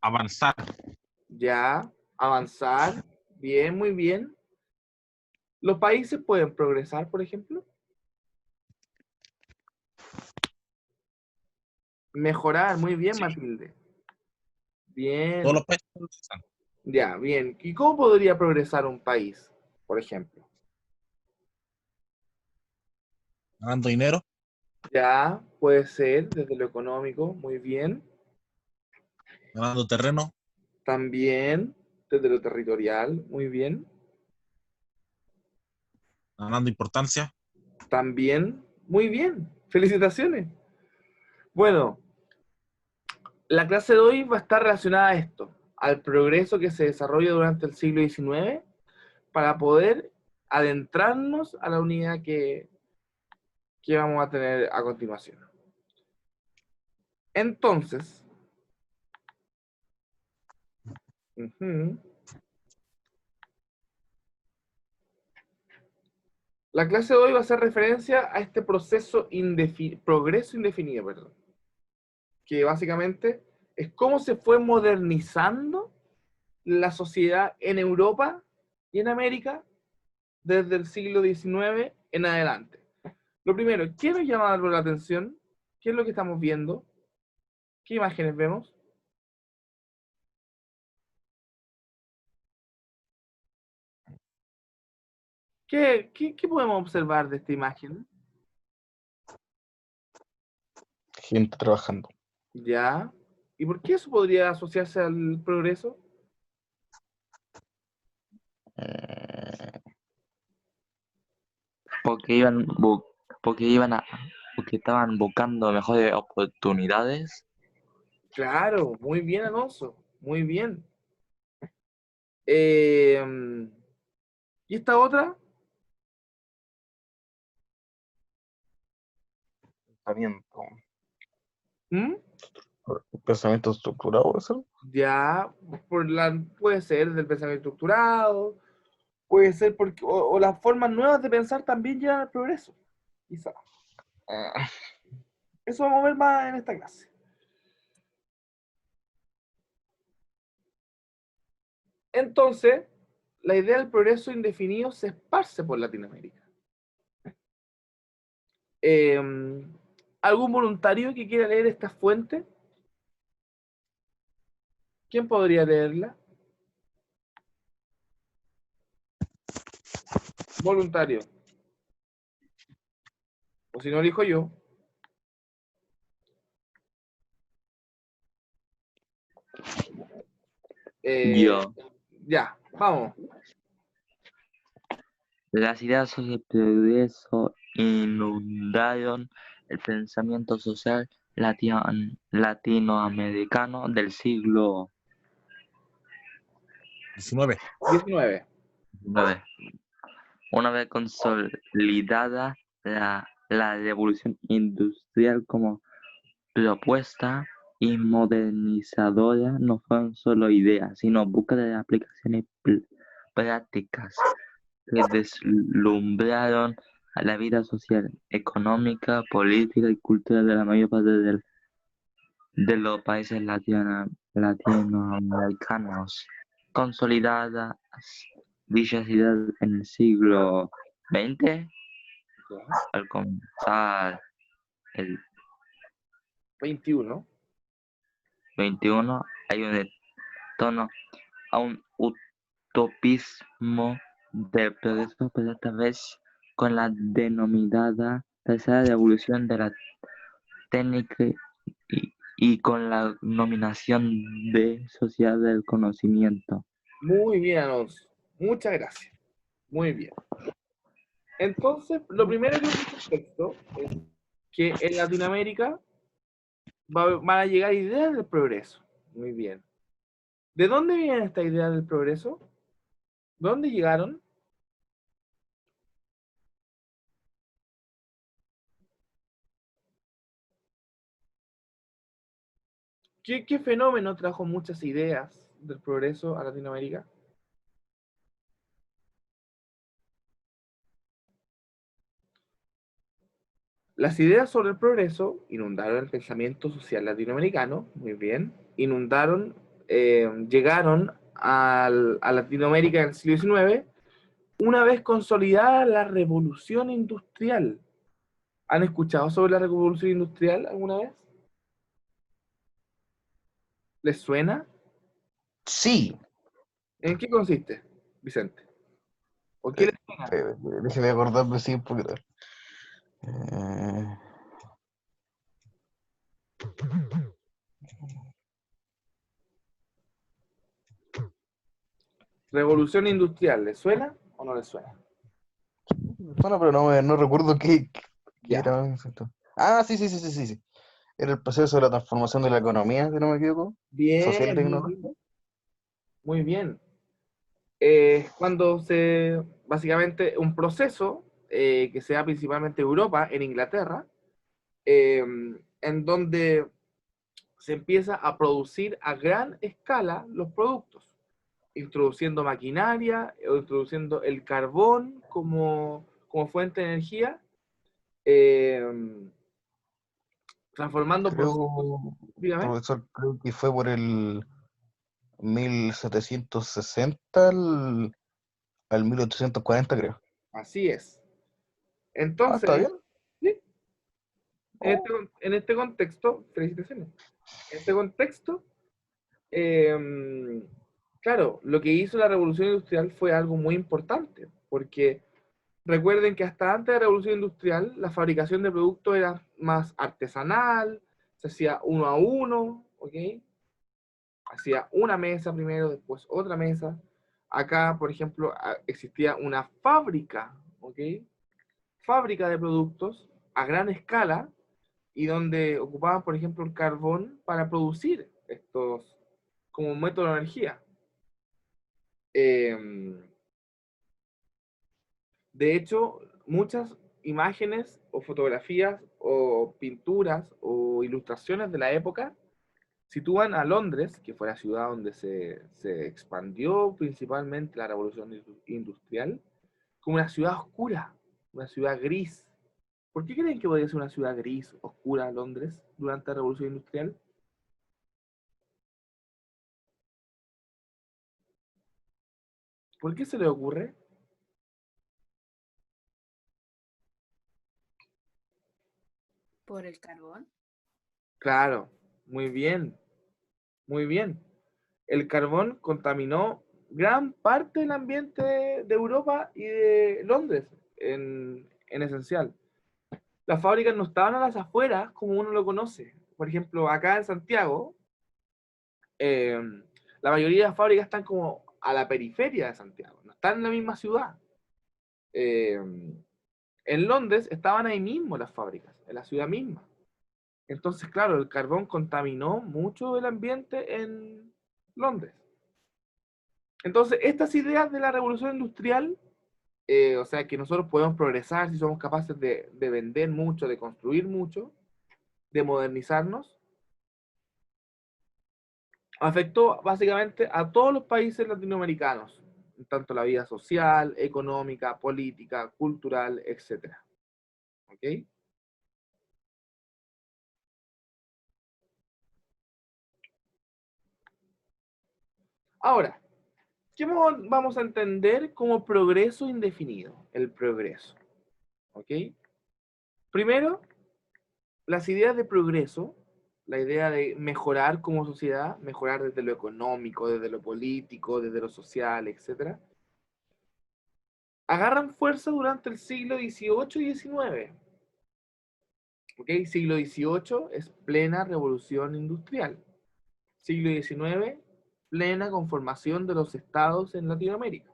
Avanzar. Ya, avanzar. Bien, muy bien. ¿Los países pueden progresar, por ejemplo? Mejorar, muy bien, Sí. Matilde. Todos Bien, los países progresan. ya, bien. ¿Y cómo podría progresar un país, por ejemplo? Ganando dinero. Ya, puede ser desde lo económico, muy bien. Ganando terreno. También desde lo territorial, muy bien. Ganando importancia. También, muy bien. Felicitaciones. Bueno, la clase de hoy va a estar relacionada a esto, al progreso que se desarrolla durante el siglo XIX para poder adentrarnos a la unidad que vamos a tener a continuación. Entonces, la clase de hoy va a hacer referencia a este progreso indefinido, perdón, que básicamente es cómo se fue modernizando la sociedad en Europa y en América desde el siglo XIX en adelante. Lo primero, ¿qué nos llama la atención? ¿Qué es lo que estamos viendo? ¿Qué imágenes vemos? ¿Qué podemos observar de esta imagen? Gente trabajando. ¿Ya? ¿Y por qué eso podría asociarse al progreso? Eh, Porque porque estaban buscando mejores oportunidades. Claro, muy bien, Alonso, muy bien. ¿Y esta otra? Pensamiento. ¿Mm? Pensamiento estructurado, ¿eso? Ya, puede ser del pensamiento estructurado, puede ser porque, o las formas nuevas de pensar también llevan al progreso, quizá. Ah, Eso vamos a ver más en esta clase. Entonces, la idea del progreso indefinido se esparce por Latinoamérica. Eh, ¿Algún voluntario que quiera leer esta fuente? ¿Quién podría leerla? Voluntario. O si no, elijo yo. Yo. Ya, vamos. Las ideas sobre el progreso inundaron el pensamiento social latinoamericano del siglo 19. 19. XIX. Una vez consolidada la revolución industrial como propuesta y modernizadora, no fueron solo ideas, sino búsqueda de aplicaciones prácticas que deslumbraron a la vida social, económica, política y cultural de la mayor parte de los países latinoamericanos. Consolidadas dichas ideas en el siglo XX, Ya. al comenzar el 21. XXI, hay un tono a un utopismo del progreso, pero esta vez con la denominada tercera revolución de la técnica y con la nominación de sociedad del conocimiento. Muy bien, Alonso. Muchas gracias. Muy bien. Entonces, lo primero que dice el texto es que en Latinoamérica van a llegar ideas del progreso. Muy bien. ¿De dónde vienen estas ideas del progreso? ¿Dónde llegaron? ¿Qué fenómeno trajo muchas ideas del progreso a Latinoamérica? Las ideas sobre el progreso inundaron el pensamiento social latinoamericano, muy bien, inundaron llegaron a Latinoamérica en el siglo XIX, una vez consolidada la revolución industrial. ¿Han escuchado sobre la revolución industrial alguna vez? ¿Les suena? Sí. ¿En qué consiste, Vicente? ¿O qué les suena? Déjeme acordarme, sí, un poquito. Eh, ¿Revolución industrial, ¿les suena o no les suena? bueno, pero no recuerdo qué Ya. era exacto. Ah, sí. Era el proceso de la transformación de la economía, si no me equivoco. Social y Bien, muy tecnológica. bien. Muy bien. Básicamente, un proceso que se da principalmente en Europa, en Inglaterra, en donde se empieza a producir a gran escala los productos, introduciendo maquinaria, o introduciendo el carbón como fuente de energía, eh, transformando procesos, Creo, dígame. profesor, creo que fue por el 1760 al 1840, creo. Así es. Ah, está Entonces, bien. ¿sí? Oh, En este contexto, felicitaciones. En este contexto, claro, lo que hizo la revolución industrial fue algo muy importante, porque recuerden que hasta antes de la revolución industrial, la fabricación de productos era más artesanal, se hacía uno a uno, ¿ok? Hacía una mesa primero, después otra mesa. Acá, por ejemplo, existía una fábrica, ¿ok? Fábrica de productos a gran escala y donde ocupaban, por ejemplo, el carbón para producir estos como método de energía. Eh, de hecho, muchas imágenes o fotografías o pinturas o ilustraciones de la época sitúan a Londres, que fue la ciudad donde se expandió principalmente la revolución industrial, como una ciudad oscura, una ciudad gris. ¿Por qué creen que podría ser una ciudad gris, oscura, Londres, durante la revolución industrial? ¿Por qué se le ocurre? Por el carbón. Claro, muy bien, muy bien. El carbón contaminó gran parte del ambiente de Europa y de Londres, en esencial. Las fábricas no estaban a las afueras como uno lo conoce. Por ejemplo, acá en Santiago, eh, la mayoría de las fábricas están como a la periferia de Santiago, no están en la misma ciudad. Eh, en Londres estaban ahí mismo las fábricas, en la ciudad misma. Entonces, claro, el carbón contaminó mucho el ambiente en Londres. Entonces, estas ideas de la revolución industrial, o sea, que nosotros podemos progresar si somos capaces de vender mucho, de construir mucho, de modernizarnos, afectó básicamente a todos los países latinoamericanos, tanto la vida social, económica, política, cultural, etc. ¿Ok? Ahora, ¿qué vamos a entender como progreso indefinido? El progreso. ¿Ok? Primero, las ideas de progreso, la idea de mejorar como sociedad, mejorar desde lo económico, desde lo político, desde lo social, etc., agarran fuerza durante el siglo XVIII y XIX. ¿Ok? Siglo XVIII es plena revolución industrial. Siglo XIX, plena conformación de los estados en Latinoamérica.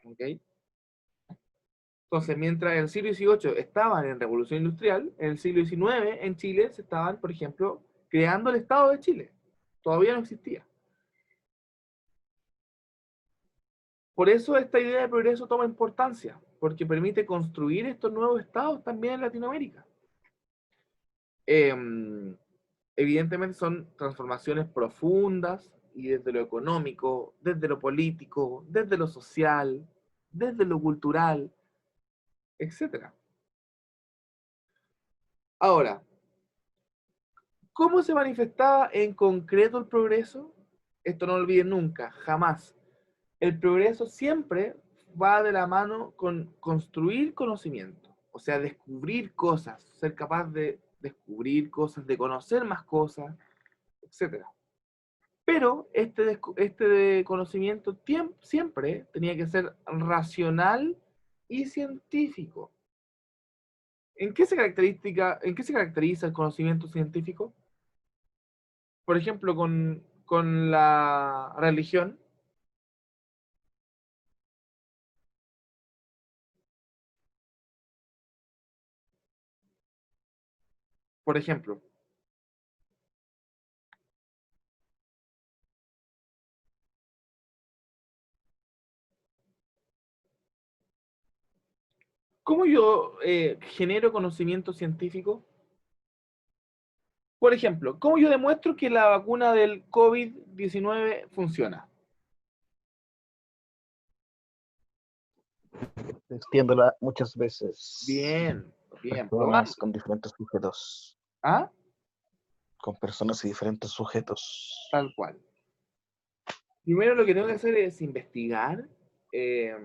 ¿Ok? Entonces, mientras en el siglo XVIII estaban en revolución industrial, en el siglo XIX en Chile se estaban, por ejemplo, creando el Estado de Chile. Todavía no existía. Por eso esta idea de progreso toma importancia, porque permite construir estos nuevos estados también en Latinoamérica. Evidentemente son transformaciones profundas y desde lo económico, desde lo político, desde lo social, desde lo cultural, etc. Ahora, ¿Cómo se manifestaba en concreto el progreso? Esto no lo olviden nunca, jamás. El progreso siempre va de la mano con construir conocimiento, o sea, descubrir cosas, ser capaz de descubrir cosas, de conocer más cosas, etc. Pero este de conocimiento siempre tenía que ser racional y científico. ¿En qué en qué se caracteriza el conocimiento científico? Por ejemplo, con la religión. Por ejemplo, ¿cómo yo genero conocimiento científico? Por ejemplo, ¿cómo yo demuestro que la vacuna del COVID-19 funciona? Extiéndola muchas veces. Bien, bien, Personas probando. con diferentes sujetos. ¿Ah? Con personas y diferentes sujetos. Tal cual. Primero lo que tengo que hacer es investigar eh,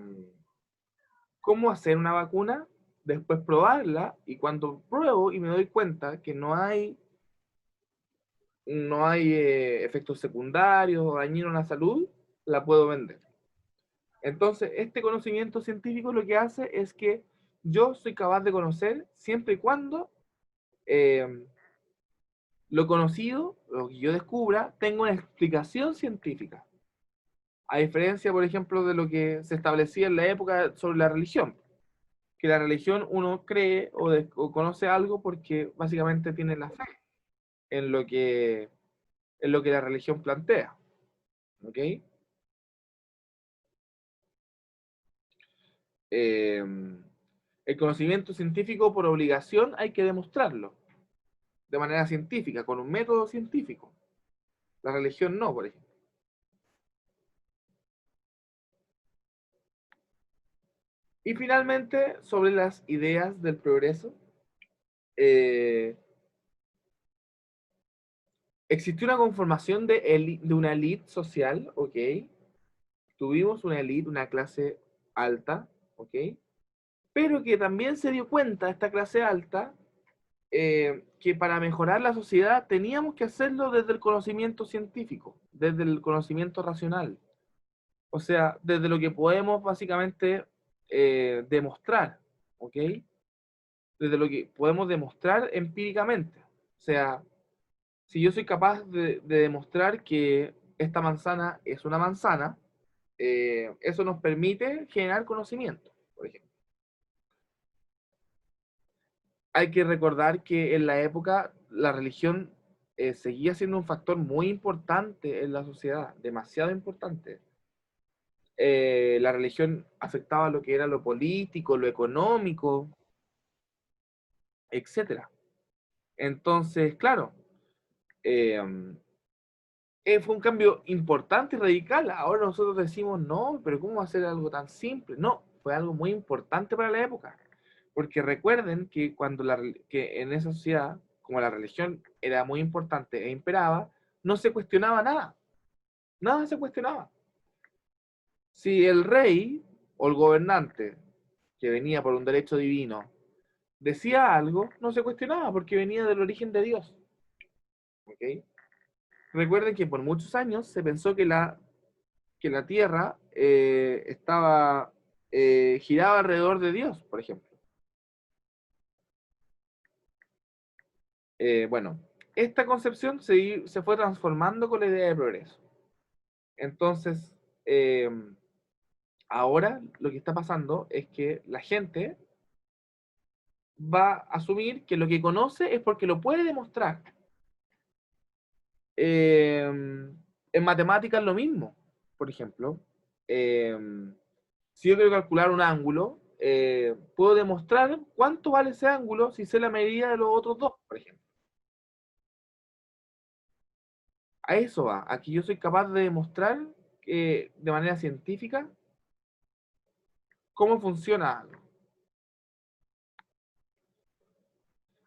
cómo hacer una vacuna, después probarla, y cuando pruebo y me doy cuenta que no hay efectos secundarios o dañinos a la salud, la puedo vender. Entonces, este conocimiento científico lo que hace es que yo soy capaz de conocer siempre y cuando eh, lo conocido, lo que yo descubra, tenga una explicación científica. A diferencia, por ejemplo, de lo que se establecía en la época sobre la religión, que la religión uno cree o conoce algo porque básicamente tiene la fe en en lo que la religión plantea. ¿Ok? Eh, el conocimiento científico por obligación hay que demostrarlo de manera científica, con un método científico. La religión no, por ejemplo. Y finalmente, sobre las ideas del progreso, eh, existió una conformación de una élite social, ¿ok? Tuvimos una élite, una clase alta, ¿ok? Pero que también se dio cuenta esta clase alta que para mejorar la sociedad teníamos que hacerlo desde el conocimiento científico, desde el conocimiento racional. O sea, desde lo que podemos básicamente demostrar, ¿ok? Desde lo que podemos demostrar empíricamente. O sea, si yo soy capaz de demostrar que esta manzana es una manzana, eso nos permite generar conocimiento, por ejemplo. Hay que recordar que en la época la religión seguía siendo un factor muy importante en la sociedad, demasiado importante. La religión afectaba lo que era lo político, lo económico, etcétera. Entonces, claro, eh, fue un cambio importante y radical. Ahora nosotros decimos, no, pero ¿cómo va a ser algo tan simple? No, fue algo muy importante para la época. Porque recuerden que que en esa sociedad, como la religión era muy importante e imperaba, no se cuestionaba nada. Nada se cuestionaba. Si el rey o el gobernante, que venía por un derecho divino, decía algo, no se cuestionaba porque venía del origen de Dios. ¿Ok? Recuerden que por muchos años se pensó que que la Tierra giraba alrededor de Dios, por ejemplo. Bueno, esta concepción se fue transformando con la idea de progreso. Entonces, eh, ahora lo que está pasando es que la gente va a asumir que lo que conoce es porque lo puede demostrar. En matemáticas lo mismo, por ejemplo. Eh, si yo quiero calcular un ángulo, puedo demostrar cuánto vale ese ángulo si sé la medida de los otros dos, por ejemplo. A eso va. Aquí yo soy capaz de demostrar de manera científica cómo funciona algo.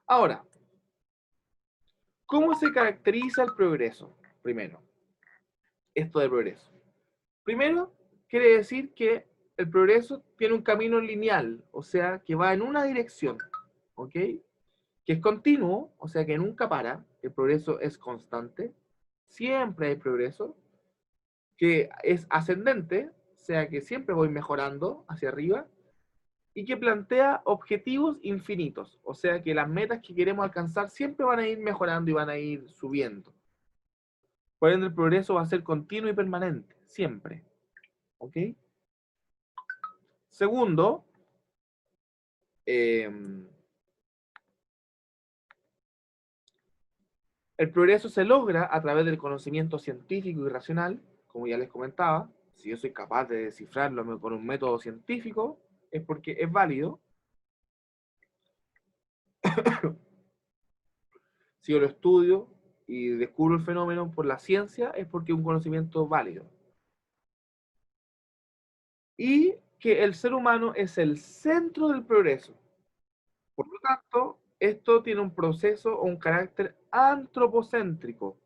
Ahora, ¿Cómo se caracteriza el progreso? Primero, esto de progreso. Primero, quiere decir que el progreso tiene un camino lineal, o sea, que va en una dirección, ¿ok? Que es continuo, o sea, que nunca para, el progreso es constante, siempre hay progreso, que es ascendente, o sea, que siempre voy mejorando hacia arriba, y que plantea objetivos infinitos, o sea, que las metas que queremos alcanzar siempre van a ir mejorando y van a ir subiendo. Por ende, el progreso va a ser continuo y permanente, siempre. ¿Ok? Segundo, el progreso se logra a través del conocimiento científico y racional, como ya les comentaba. Si yo soy capaz de descifrarlo con un método científico, es porque es válido. Si yo lo estudio y descubro el fenómeno por la ciencia, es porque es un conocimiento válido. Y que el ser humano es el centro del progreso. Por lo tanto, esto tiene un proceso o un carácter antropocéntrico.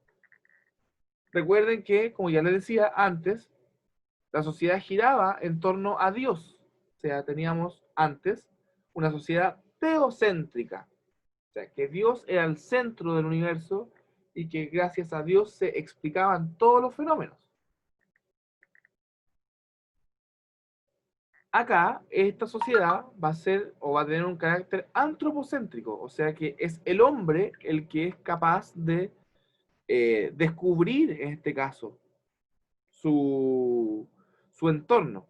Recuerden que, como ya les decía antes, la sociedad giraba en torno a Dios. O sea, teníamos antes una sociedad teocéntrica. O sea, que Dios era el centro del universo y que gracias a Dios se explicaban todos los fenómenos. Acá, esta sociedad va a ser o va a tener un carácter antropocéntrico, o sea que es el hombre el que es capaz de descubrir, en este caso, su entorno.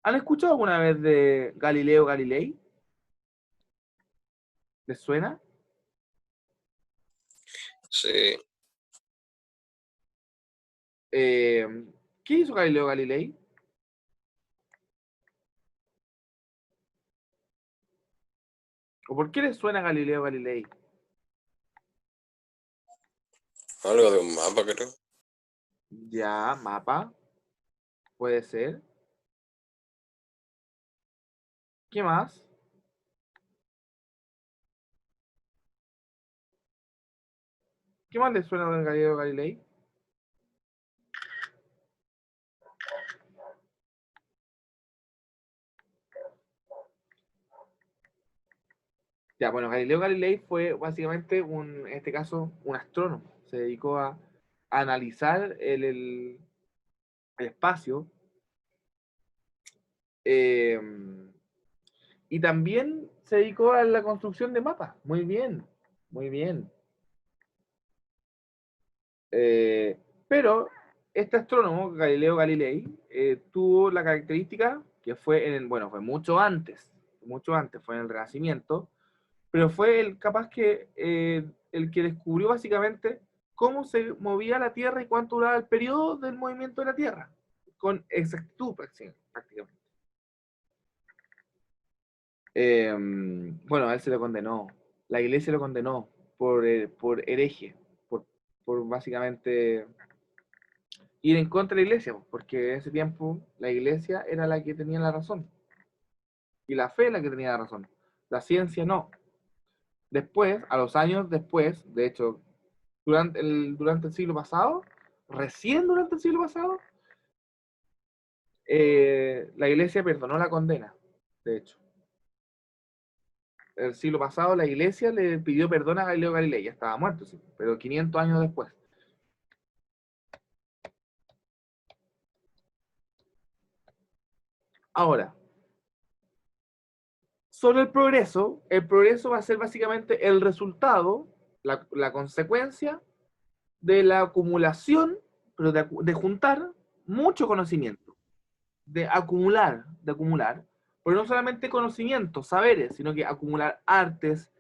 ¿Han escuchado alguna vez de Galileo Galilei? ¿Les suena? Sí, ¿Qué hizo Galileo Galilei? ¿O por qué les suena Galileo Galilei? algo de un mapa, creo. Ya, mapa. Puede ser. ¿Qué más? ¿Qué más les suena de Galileo Galilei? Ya, bueno, Galileo Galilei fue básicamente, en este caso, un astrónomo. Se dedicó a analizar el espacio. eh, y también se dedicó a la construcción de mapas. Muy bien, muy bien. Pero este astrónomo, Galileo Galilei, tuvo la característica que fue bueno, fue mucho antes, fue en el Renacimiento, pero fue el el que descubrió básicamente cómo se movía la Tierra y cuánto duraba el periodo del movimiento de la Tierra, con exactitud prácticamente. Bueno, a él se lo condenó, la iglesia lo condenó por hereje, por básicamente ir en contra de la iglesia, porque en ese tiempo la iglesia era la que tenía la razón, y la fe la que tenía la razón, la ciencia no. Después, a los años después, de hecho, durante el siglo pasado, recién durante el siglo pasado, la iglesia perdonó la condena, de hecho. El siglo pasado la iglesia le pidió perdón a Galileo Galilei, ya estaba muerto, sí, pero 500 años después. Ahora, sobre el progreso va a ser básicamente el resultado, la consecuencia de la acumulación, pero de juntar mucho conocimiento, de acumular, pero no solamente conocimiento, saberes, sino que acumular artes,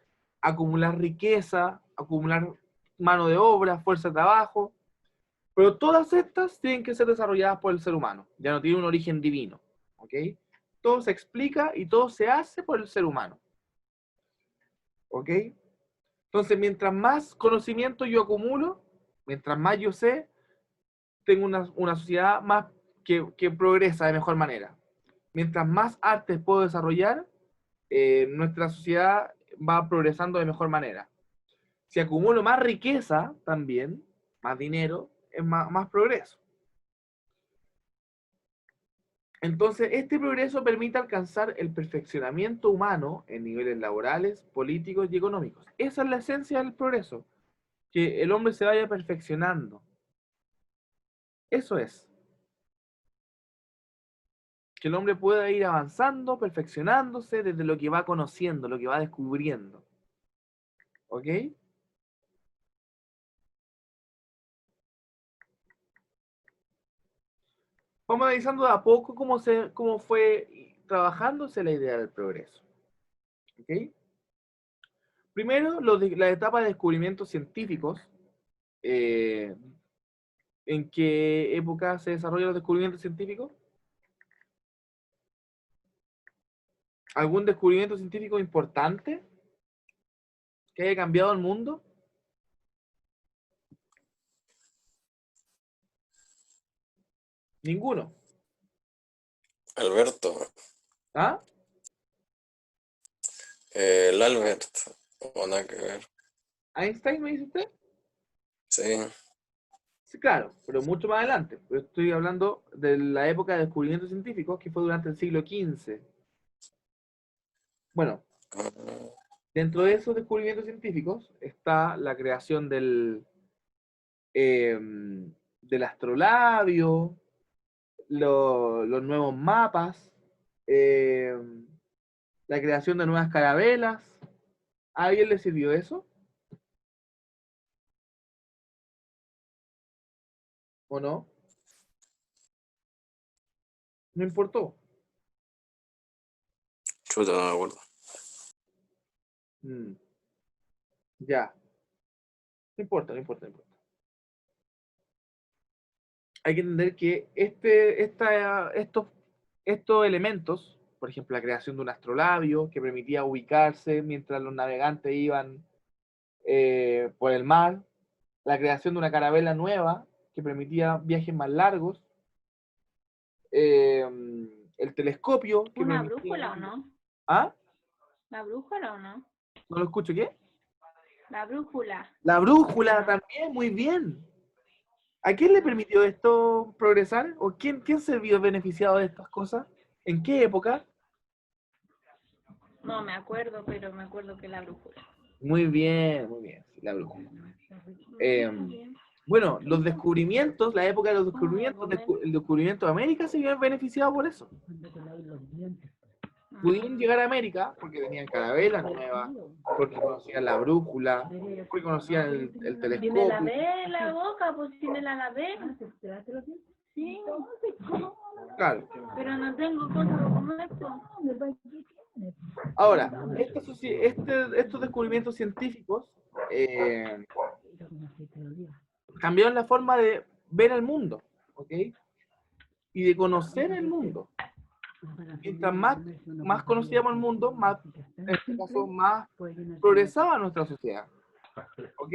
acumular riqueza, acumular mano de obra, fuerza de trabajo, pero todas estas tienen que ser desarrolladas por el ser humano, ya no tiene un origen divino, ¿ok? Todo se explica y todo se hace por el ser humano, ¿ok? Entonces, mientras más conocimiento yo acumulo, mientras más yo sé, tengo una sociedad más que progresa de mejor manera. Mientras más artes puedo desarrollar, nuestra sociedad va progresando de mejor manera. Si acumulo más riqueza también, más dinero, es más progreso. Entonces, este progreso permite alcanzar el perfeccionamiento humano en niveles laborales, políticos y económicos. Esa es la esencia del progreso, que el hombre se vaya perfeccionando. Eso es. Que el hombre pueda ir avanzando, perfeccionándose desde lo que va conociendo, lo que va descubriendo. ¿Ok? Vamos analizando de a poco cómo fue trabajándose la idea del progreso. ¿Ok? Primero, la etapa de descubrimientos científicos. ¿En qué época se desarrollan los descubrimientos científicos? ¿Algún descubrimiento científico importante que haya cambiado el mundo? Ninguno. Alberto. ¿Ah? El Albert. O nada que ver. ¿Einstein me dice usted? Sí. Sí, claro, pero mucho más adelante. Yo estoy hablando de la época de descubrimientos científicos que fue durante el siglo XV. Bueno, Ah, dentro de esos descubrimientos científicos está la creación del astrolabio, los nuevos mapas, la creación de nuevas carabelas. ¿A alguien le sirvió eso? ¿O no? No importó. chuta, no me acuerdo. Mm, ya. No importa, no importa, no importa. Hay que entender que estos elementos, por ejemplo, la creación de un astrolabio que permitía ubicarse mientras los navegantes iban por el mar, la creación de una carabela nueva que permitía viajes más largos, eh, el telescopio que ¿Una permitía... brújula o no? ¿Ah? ¿La brújula o no? ¿No lo escucho qué? La brújula. La brújula también, muy bien. ¿A quién le permitió esto progresar? ¿O quién se vio beneficiado de estas cosas? ¿En qué época? No me acuerdo, pero me acuerdo que la brújula. Muy bien, sí, la brújula. Bien. Bueno, los descubrimientos, la época de los descubrimientos, el descubrimiento de América se vio beneficiado por eso. Pudieron llegar a América porque tenían carabelas nuevas, porque conocían la brújula, porque conocían el Si me la telescopio. lavé en la boca, pues si me la lavé. Sí, Claro. pero no tengo cosas como esto. Ahora, estos descubrimientos científicos cambiaron la forma de ver el mundo, ¿ok? Y de conocer el mundo. Mientras más conocíamos el mundo, más, en este caso, más progresaba nuestra sociedad, ¿ok?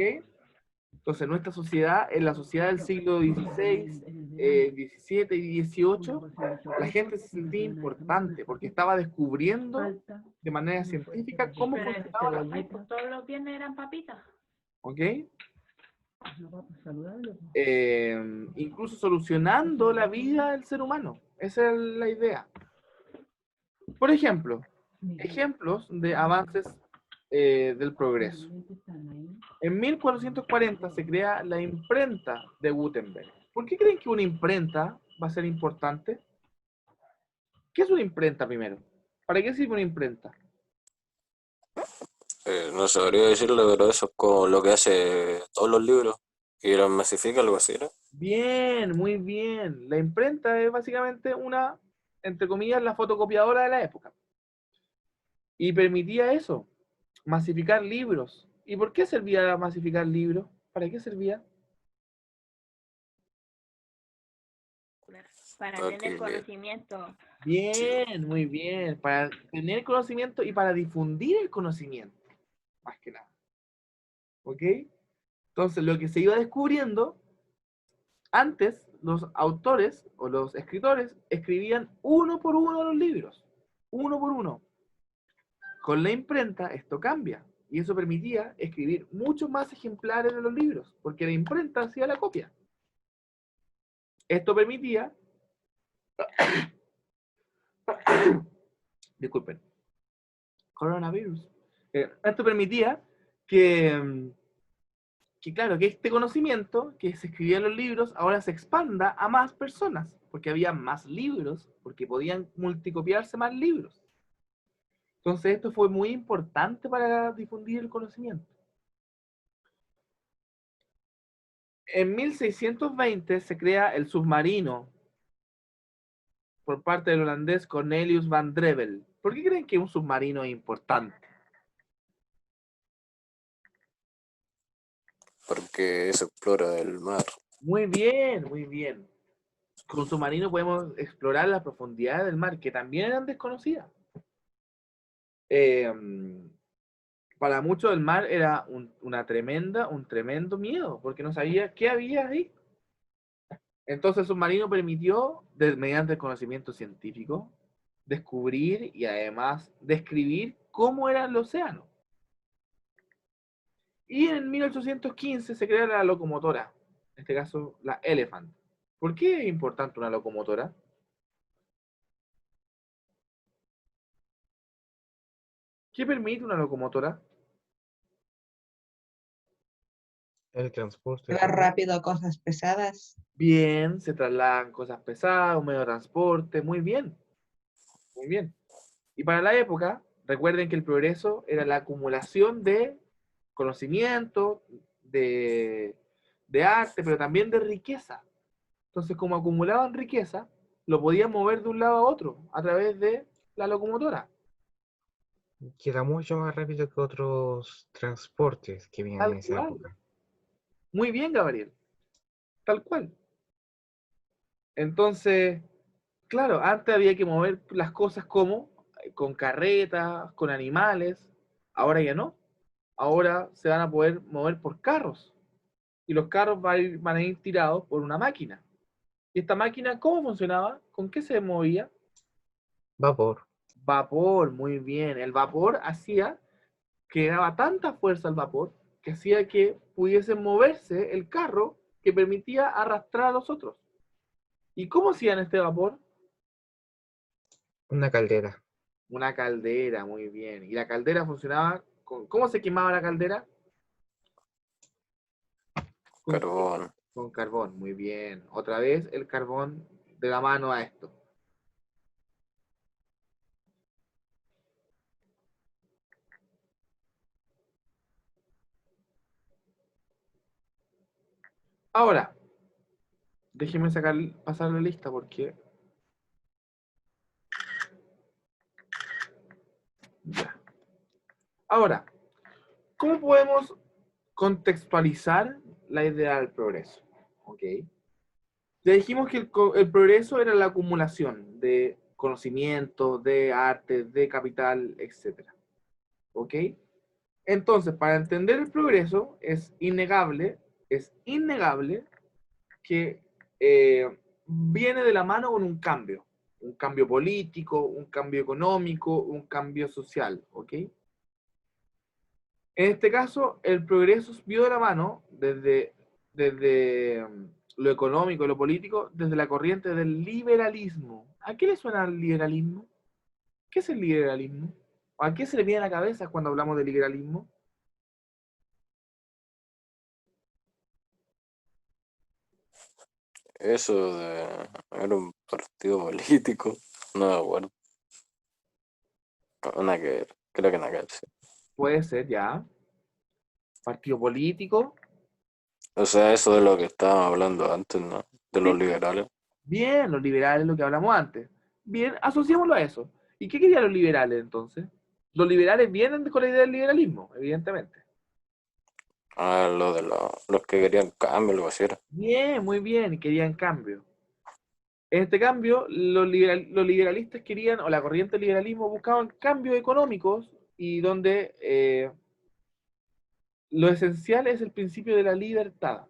Entonces, nuestra sociedad, en la sociedad del siglo XVI, XVII y XVIII, la gente se sentía importante porque estaba descubriendo de manera científica cómo Pero funcionaba la vida, pues, todos los viernes eran papitas. ¿ok? Incluso solucionando la vida del ser humano. Esa es la idea. Por ejemplo, ejemplos de avances del progreso. En 1440 se crea la imprenta de Gutenberg. ¿Por qué creen que una imprenta va a ser importante? ¿Qué es una imprenta primero? ¿Para qué sirve una imprenta? No sabría decirlo, pero eso es como lo que hace todos los libros. Y los masifica, algo así, ¿no? Bien, muy bien. La imprenta es básicamente entre comillas, la fotocopiadora de la época. Y permitía eso, masificar libros. ¿Y por qué servía masificar libros? ¿Para qué servía? Para Ok, tener bien. conocimiento. Bien, muy bien. Para tener conocimiento y para difundir el conocimiento, más que nada. ¿Ok? Entonces, lo que se iba descubriendo, antes los autores o los escritores escribían uno por uno los libros. Uno por uno. Con la imprenta esto cambia. Y eso permitía escribir muchos más ejemplares de los libros, porque la imprenta hacía la copia. Esto permitía, disculpen, coronavirus. Esto permitía que, claro, que este conocimiento que se escribía en los libros ahora se expanda a más personas, porque había más libros, porque podían multicopiarse más libros. Entonces esto fue muy importante para difundir el conocimiento. En 1620 se crea el submarino por parte del holandés Cornelius van Drevel. ¿Por qué creen que un submarino es importante? Porque se explora el mar. Muy bien, muy bien. Con un submarino podemos explorar las profundidades del mar, que también eran desconocidas. Para muchos el mar era un tremendo miedo, porque no sabía qué había ahí. Entonces el submarino permitió, mediante el conocimiento científico, descubrir y además describir cómo era el océano. Y en 1815 se crea la locomotora, en este caso la Elephant. ¿Por qué es importante una locomotora? ¿Qué permite una locomotora? El transporte. Llevar rápido cosas pesadas. Bien, se trasladan cosas pesadas, un medio de transporte, muy bien, muy bien. Y para la época, recuerden que el progreso era la acumulación de conocimiento, de arte, pero también de riqueza. Entonces, como acumulaban riqueza, lo podían mover de un lado a otro a través de la locomotora. Que era mucho más rápido que otros transportes que vienen en Tal esa cual. época. Muy bien, Gabriel. Tal cual. Entonces, claro, antes había que mover las cosas como con carretas, con animales. Ahora ya no. Ahora se van a poder mover por carros. Y los carros van a ir tirados por una máquina. ¿Y esta máquina cómo funcionaba? ¿Con qué se movía? Vapor. Vapor, muy bien. El vapor hacía que daba tanta fuerza al vapor que hacía que pudiese moverse el carro que permitía arrastrar a los otros. ¿Y cómo hacían este vapor? Una caldera. Una caldera, muy bien. ¿Y la caldera funcionaba con... ¿Cómo se quemaba la caldera? Con Carbón. Con carbón, muy bien. Otra vez el carbón de la mano a esto. Ahora, déjenme pasar la lista porque... Ya. Ahora, ¿cómo podemos contextualizar la idea del progreso? ¿Ok? Ya dijimos que el progreso era la acumulación de conocimiento, de arte, de capital, etc. ¿Ok? Entonces, para entender el progreso es innegable que viene de la mano con un cambio político, un cambio económico, un cambio social, ¿ok? En este caso, el progreso vio de la mano desde lo económico y lo político, desde la corriente del liberalismo. ¿A qué le suena el liberalismo? ¿Qué es el liberalismo? ¿O a qué se le viene a la cabeza cuando hablamos de liberalismo? Eso de... Era un partido político. No me acuerdo. Nada que ver. Creo que nada que ver, sí. Puede ser, ya. Partido político. O sea, eso de lo que estábamos hablando antes, ¿no? De los liberales. Bien, los liberales, lo que hablamos antes. Bien, asociémoslo a eso. ¿Y qué querían los liberales entonces? Los liberales vienen con la idea del liberalismo, evidentemente. Ah, lo de los que querían cambio, algo así era. Bien, muy bien, querían cambio. En este cambio, los liberalistas querían, o la corriente del liberalismo, buscaban cambios económicos y donde lo esencial es el principio de la libertad.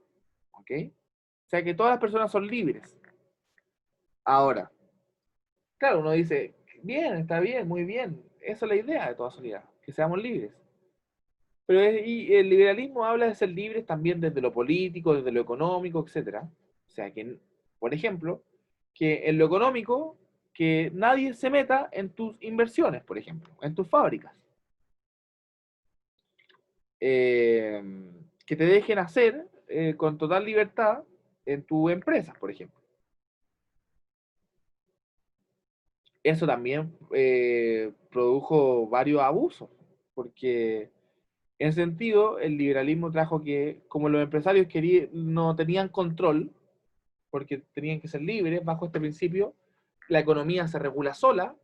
¿Ok? O sea, que todas las personas son libres. Ahora, claro, uno dice, bien, está bien, muy bien. Esa es la idea de toda sociedad, que seamos libres. Pero y el liberalismo habla de ser libres también desde lo político, desde lo económico, etc. O sea, que, por ejemplo, que en lo económico, que nadie se meta en tus inversiones, por ejemplo, en tus fábricas. Que te dejen hacer con total libertad en tu empresa, por ejemplo. Eso también produjo varios abusos, porque en ese sentido el liberalismo trajo que, como los empresarios no tenían control, porque tenían que ser libres bajo este principio, la economía se regula sola,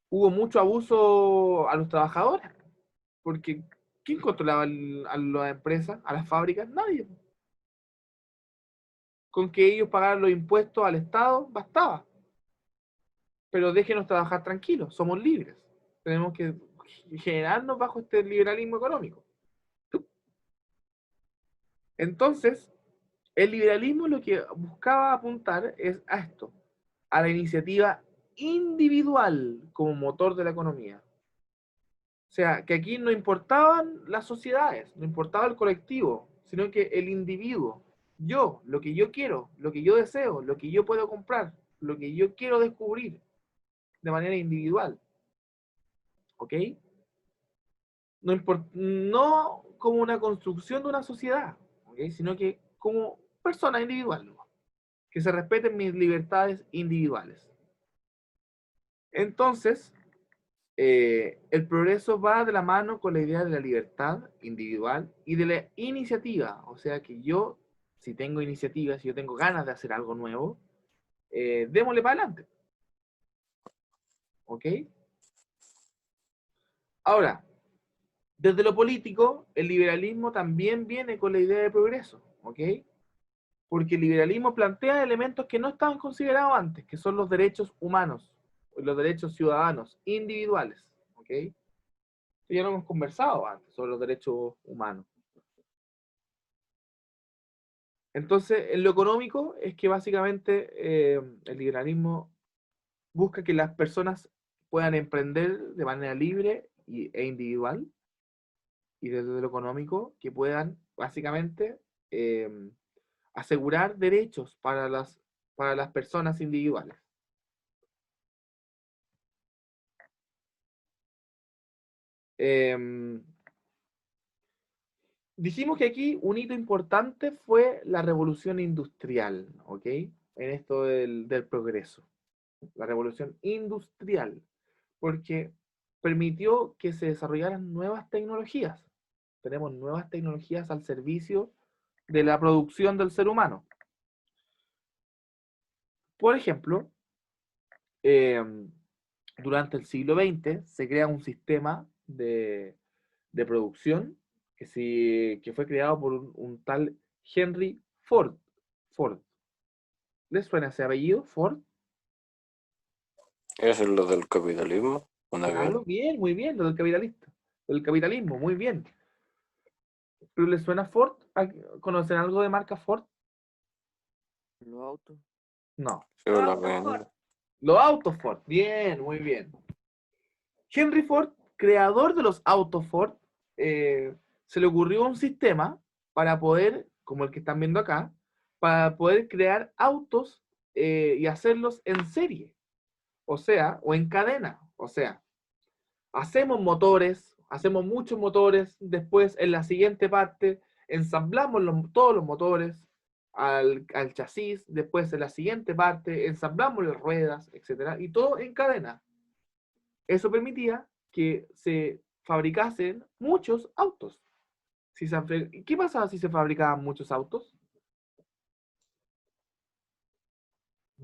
hubo mucho abuso a los trabajadores, porque ¿quién controlaba a las empresas, a las fábricas? Nadie. Con que ellos pagaran los impuestos al Estado, bastaba. Pero déjenos trabajar tranquilos, somos libres. Tenemos que generarnos bajo este liberalismo económico. Entonces, el liberalismo lo que buscaba apuntar es a esto, a la iniciativa individual como motor de la economía. O sea, que aquí no importaban las sociedades, no importaba el colectivo, sino que el individuo, yo, lo que yo quiero, lo que yo deseo, lo que yo puedo comprar, lo que yo quiero descubrir de manera individual. ¿Ok? No como una construcción de una sociedad, ¿ok? Sino que como persona individual, ¿no? Que se respeten mis libertades individuales. Entonces, el progreso va de la mano con la idea de la libertad individual y de la iniciativa. O sea que yo, si tengo iniciativa, si yo tengo ganas de hacer algo nuevo, démosle para adelante. ¿Ok? Ahora, desde lo político, el liberalismo también viene con la idea de progreso. ¿Ok? Porque el liberalismo plantea elementos que no estaban considerados antes, que son los derechos humanos, los derechos ciudadanos, individuales. ¿Ok? Ya lo hemos conversado antes sobre los derechos humanos. Entonces, en lo económico es que básicamente el liberalismo busca que las personas puedan emprender de manera libre e individual, y desde lo económico que puedan básicamente asegurar derechos para las personas individuales. Dijimos que aquí un hito importante fue la revolución industrial, ¿ok? En esto del progreso. La revolución industrial, porque permitió que se desarrollaran nuevas tecnologías. Tenemos nuevas tecnologías al servicio de la producción del ser humano. Por ejemplo, durante el siglo XX se crea un sistema de producción que fue creado por un tal Henry Ford. Ford. ¿Les suena ese apellido? Ford. ¿Es lo del capitalismo? Una Claro, bien, muy bien, lo del capitalista. Lo del capitalismo, muy bien. ¿Pero les suena Ford? ¿Conocen algo de marca Ford? Los autos. No. Yo la Auto Ford. vendo. Los autos Ford. Bien, muy bien. Henry Ford, creador de los autos Ford, se le ocurrió un sistema para poder, como el que están viendo acá, para poder crear autos y hacerlos en serie. O sea, o en cadena. O sea, hacemos motores, hacemos muchos motores, después en la siguiente parte ensamblamos todos los motores al chasis, después en la siguiente parte ensamblamos las ruedas, etc. Y todo en cadena. Eso permitía que se fabricasen muchos autos. ¿Qué pasaba si se fabricaban muchos autos?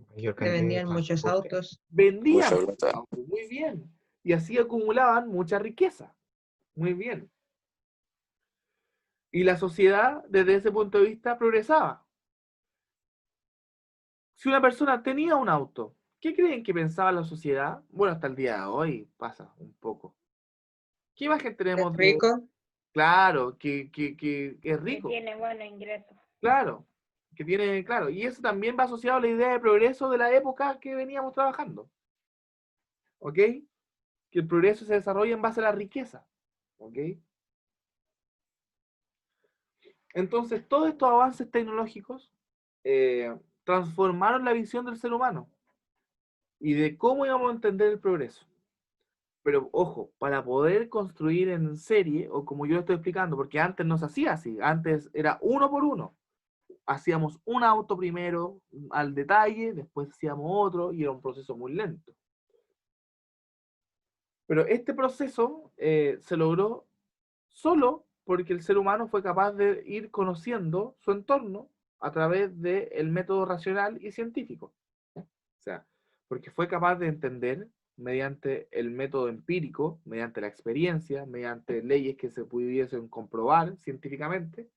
Mayor Se cantidad de vendían muchos transporte. autos. Vendían Mucha muchos plata. autos, muy bien. Y así acumulaban mucha riqueza. Muy bien. Y la sociedad, desde ese punto de vista, progresaba. Si una persona tenía un auto, ¿qué creen que pensaba la sociedad? Bueno, hasta el día de hoy pasa un poco. ¿Qué imagen Es tenemos de... rico. Claro, que es Que rico. tiene buenos ingresos. Claro, que tiene, claro, y eso también va asociado a la idea de progreso de la época que veníamos trabajando. ¿Ok? que el progreso se desarrolla en base a la riqueza. ¿Ok? Entonces, todos estos avances tecnológicos transformaron la visión del ser humano y de cómo íbamos a entender el progreso. Pero ojo, para poder construir en serie, o como yo lo estoy explicando, porque antes no se hacía así, antes era uno por uno. Hacíamos un auto primero al detalle, después hacíamos otro, y era un proceso muy lento. Pero este proceso se logró solo porque el ser humano fue capaz de ir conociendo su entorno a través del método racional y científico. O sea, porque fue capaz de entender mediante el método empírico, mediante la experiencia, mediante leyes que se pudiesen comprobar científicamente.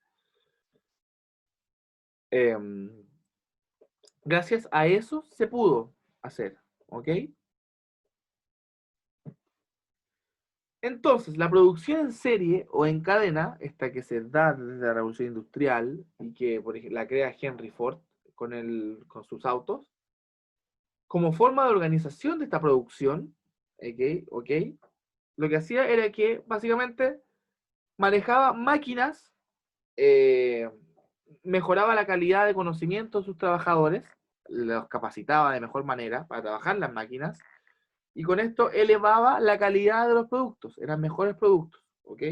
Gracias a eso se pudo hacer, ¿ok? Entonces, la producción en serie o en cadena, esta que se da desde la Revolución Industrial y que, por ejemplo, la crea Henry Ford con sus autos, como forma de organización de esta producción, ¿ok? Lo que hacía era que básicamente manejaba máquinas, mejoraba la calidad de conocimiento de sus trabajadores, los capacitaba de mejor manera para trabajar las máquinas, y con esto elevaba la calidad de los productos, eran mejores productos, ¿ok?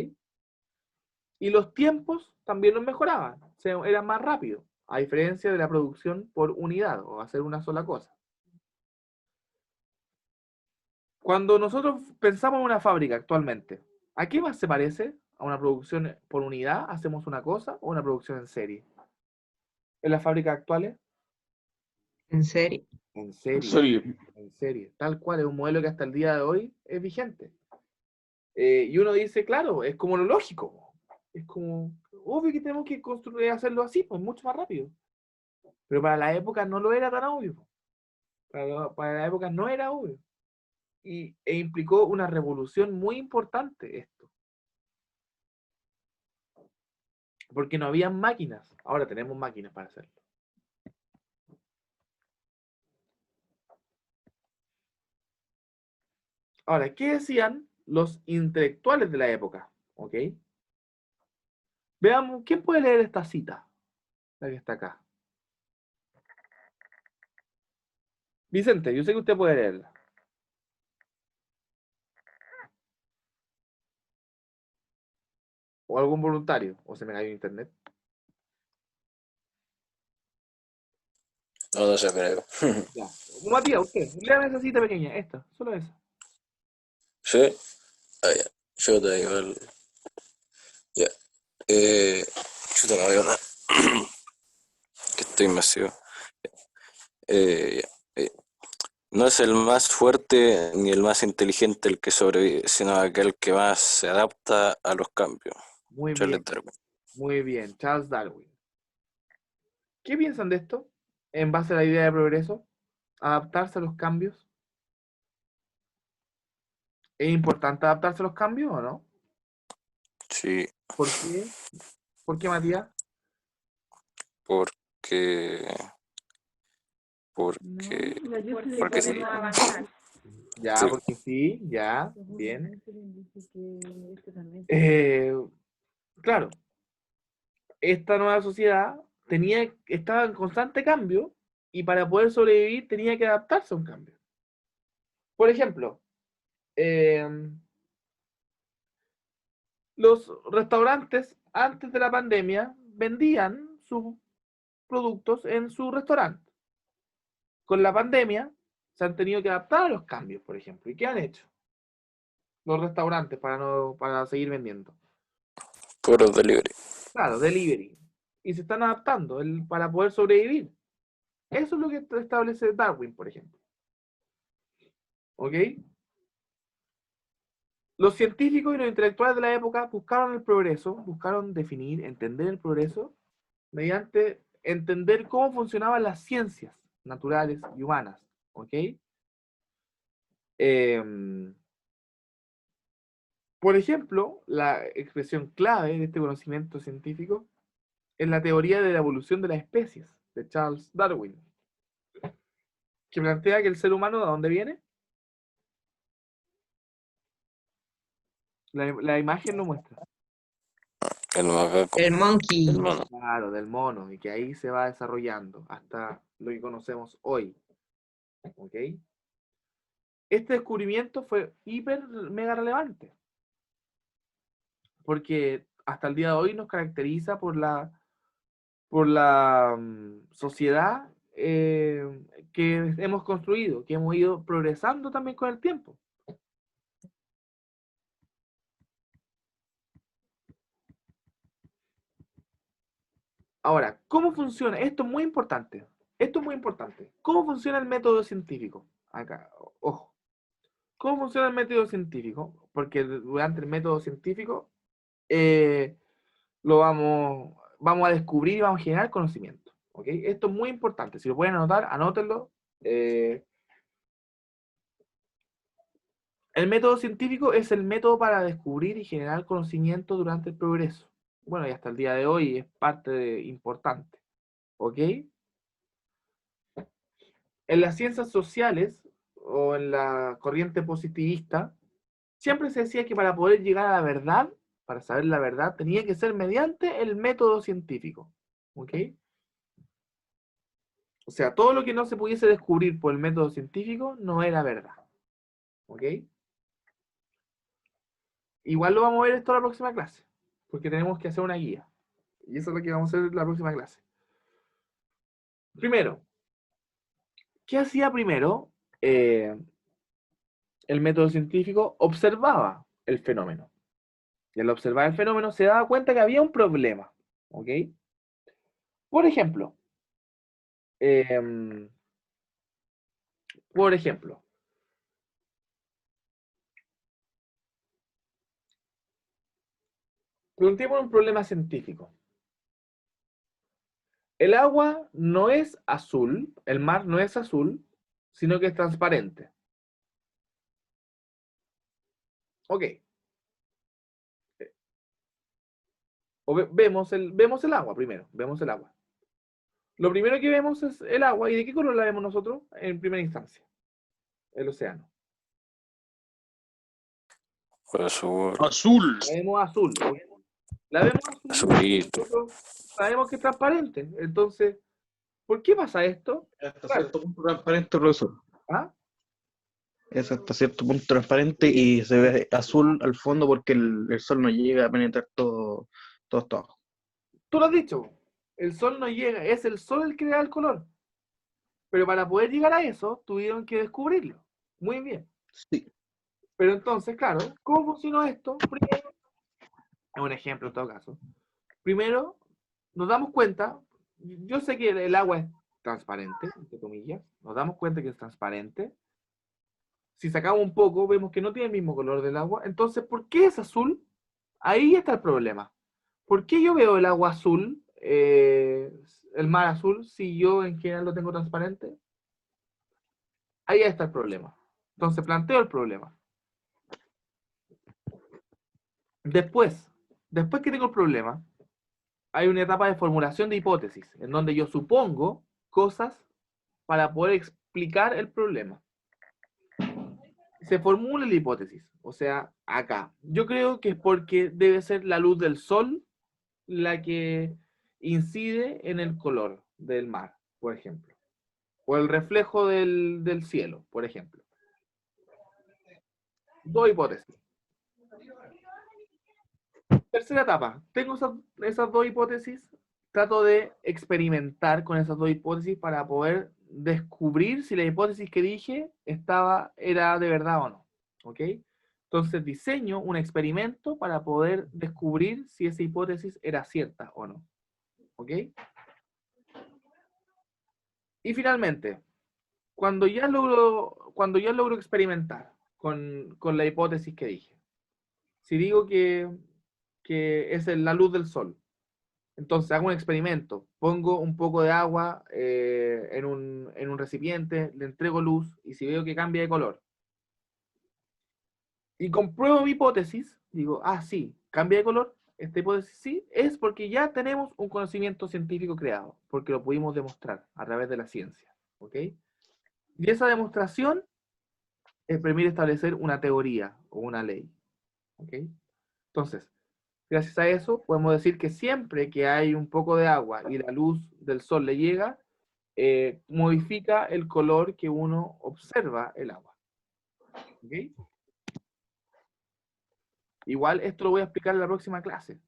Y los tiempos también los mejoraban, o sea, eran más rápidos, a diferencia de la producción por unidad, o hacer una sola cosa. Cuando nosotros pensamos en una fábrica actualmente, ¿a qué más se parece? ¿A una producción por unidad? ¿Hacemos una cosa? ¿O una producción en serie? ¿En las fábricas actuales? ¿En serio? En serie. Serie. En serie. Tal cual, es un modelo que hasta el día de hoy es vigente. Y uno dice, claro, es como lo lógico. Es como, obvio que tenemos que construir, hacerlo así, pues mucho más rápido. Pero para la época no lo era tan obvio. Para la época no era obvio. E implicó una revolución muy importante esto. Porque no había máquinas. Ahora tenemos máquinas para hacerlo. Ahora, ¿qué decían los intelectuales de la época? ¿Ok? Veamos, ¿quién puede leer esta cita? La que está acá. Vicente, yo sé que usted puede leerla. O algún voluntario. O se me cayó internet. No, no sé, creo. Ya. Matías, usted, léame esa cita pequeña. Esta, solo esa. ¿Sí? Ah, ya. Yo te digo el... Ya. Chuta, no veo nada. Que estoy masivo. Ya. No es el más fuerte ni el más inteligente el que sobrevive, sino aquel que más se adapta a los cambios. Muy Charles bien. Darwin. Muy bien. Charles Darwin. ¿Qué piensan de esto? En base a la idea de progreso. Adaptarse a los cambios. ¿Es importante adaptarse a los cambios o no? Sí, ¿Por qué? ¿Por qué, Matías? porque... No, Porque... la Yusli porque sí. podemos avanzar. Ya, Sí. porque sí, ya, bien. Dice que esto también. Claro, esta nueva sociedad estaba en constante cambio y para poder sobrevivir tenía que adaptarse a un cambio. Por ejemplo, los restaurantes antes de la pandemia vendían sus productos en su restaurante. Con la pandemia se han tenido que adaptar a los cambios, por ejemplo. ¿Y qué han hecho los restaurantes para seguir vendiendo? Puro delivery. Claro, delivery. Y se están adaptando para poder sobrevivir. Eso es lo que establece Darwin, por ejemplo. ¿Ok? Los científicos y los intelectuales de la época buscaron el progreso, buscaron definir, entender el progreso, mediante entender cómo funcionaban las ciencias naturales y humanas. ¿Ok? Por ejemplo, la expresión clave de este conocimiento científico es la teoría de la evolución de las especies de Charles Darwin, que plantea que el ser humano, ¿de dónde viene? La imagen lo muestra. El macaco, El monkey. el mono. Claro, del mono, y que ahí se va desarrollando hasta lo que conocemos hoy. ¿Ok? Este descubrimiento fue hiper mega relevante, porque hasta el día de hoy nos caracteriza por la sociedad que hemos construido, que hemos ido progresando también con el tiempo. Ahora, ¿cómo funciona? Esto es muy importante. Esto es muy importante. ¿Cómo funciona el método científico? Acá, ojo. ¿Cómo funciona el método científico? Porque durante el método científico lo vamos a descubrir y vamos a generar conocimiento. ¿Ok? Esto es muy importante. Si lo pueden anotar, anótenlo. El método científico es el método para descubrir y generar conocimiento durante el progreso. Bueno, y hasta el día de hoy es parte importante. ¿Ok? En las ciencias sociales o en la corriente positivista, siempre se decía que para poder llegar a la verdad, para saber la verdad, tenía que ser mediante el método científico. ¿Ok? O sea, todo lo que no se pudiese descubrir por el método científico no era verdad. ¿Ok? Igual lo vamos a ver esto en la próxima clase, porque tenemos que hacer una guía. Y eso es lo que vamos a hacer en la próxima clase. Primero, ¿qué hacía primero el método científico? Observaba el fenómeno. Y al observar el fenómeno se daba cuenta que había un problema. ¿Ok? Por ejemplo, planteemos un problema científico. El agua no es azul, el mar no es azul, sino que es transparente. Ok. Vemos el agua primero, vemos el agua. Lo primero que vemos es el agua. ¿Y de qué color la vemos nosotros en primera instancia? El océano. Azul, Azul. La vemos azul. ¿Ok? La vemos azul. azulito. Nosotros sabemos que es transparente. Entonces, ¿por qué pasa esto? Hasta Claro. cierto punto transparente, profesor. ¿Ah? Es hasta cierto punto transparente y se ve azul al fondo porque el sol no llega a penetrar todo esto. Tú lo has dicho. El sol no llega, es el sol el que le da el color. Pero para poder llegar a eso, tuvieron que descubrirlo. Muy bien. Sí. Pero entonces, claro, ¿cómo funcionó esto? Primero, es un ejemplo en todo caso. Primero, nos damos cuenta, yo sé que el agua es transparente, entre comillas, nos damos cuenta que es transparente. Si sacamos un poco, vemos que no tiene el mismo color del agua. Entonces, ¿por qué es azul? Ahí está el problema. ¿Por qué yo veo el agua azul, el mar azul, si yo en general lo tengo transparente? Ahí está el problema. Entonces planteo el problema. Después que tengo el problema, hay una etapa de formulación de hipótesis, en donde yo supongo cosas para poder explicar el problema. Se formula la hipótesis, o sea, acá. Yo creo que es porque debe ser la luz del sol la que incide en el color del mar, por ejemplo. O el reflejo del cielo, por ejemplo. Dos hipótesis. Tercera etapa. Tengo esas dos hipótesis. Trato de experimentar con esas dos hipótesis para poder descubrir si la hipótesis que dije era de verdad o no. ¿Ok? Entonces diseño un experimento para poder descubrir si esa hipótesis era cierta o no. ¿Ok? Y finalmente, cuando ya logro experimentar con la hipótesis que dije, si digo que es la luz del sol, entonces hago un experimento, pongo un poco de agua en un recipiente, le entrego luz y si veo que cambia de color y compruebo mi hipótesis, digo, sí, cambia de color, esta hipótesis sí, es porque ya tenemos un conocimiento científico creado, porque lo pudimos demostrar a través de la ciencia. ¿Ok? Y esa demostración permite establecer una teoría o una ley. ¿Ok? Entonces, gracias a eso, podemos decir que siempre que hay un poco de agua y la luz del sol le llega, modifica el color que uno observa el agua. ¿Ok? Igual esto lo voy a explicar en la próxima clase.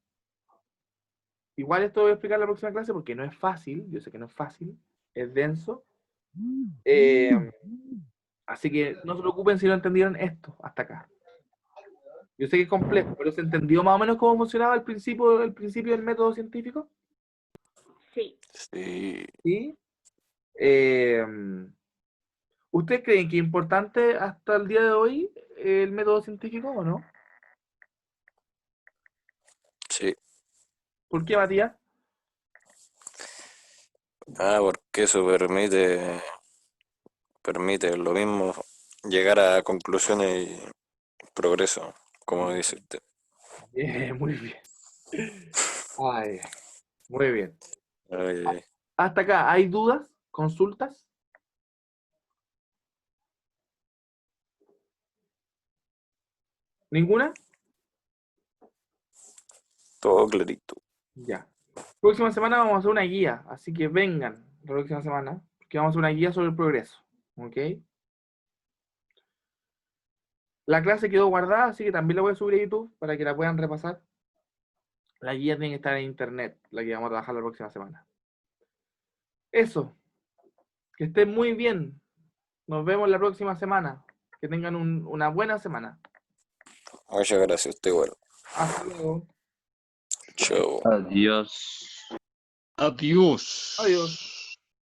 Igual esto lo voy a explicar en la próxima clase porque no es fácil, yo sé que no es fácil, es denso. Así que no se preocupen si no entendieron esto hasta acá. Yo sé que es complejo, pero ¿se entendió más o menos cómo funcionaba el principio del método científico? Sí. Sí. ¿Sí? ¿Ustedes creen que es importante hasta el día de hoy el método científico o no? Sí. ¿Por qué, Matías? Porque eso permite lo mismo llegar a conclusiones y progreso, como dice usted. Bien, muy bien. Ay, muy bien. Ay, ay. Hasta acá, ¿hay dudas? ¿Consultas? ¿Ninguna? Todo clarito. Ya. Próxima semana vamos a hacer una guía, así que vengan la próxima semana, porque vamos a hacer una guía sobre el progreso. ¿Ok? La clase quedó guardada, así que también la voy a subir a YouTube para que la puedan repasar. La guía tiene que estar en internet, la que vamos a trabajar la próxima semana. Eso. Que estén muy bien. Nos vemos la próxima semana. Que tengan una buena semana. Muchas gracias a usted, igual. Hasta luego. Chao. Adiós. Adiós. Adiós.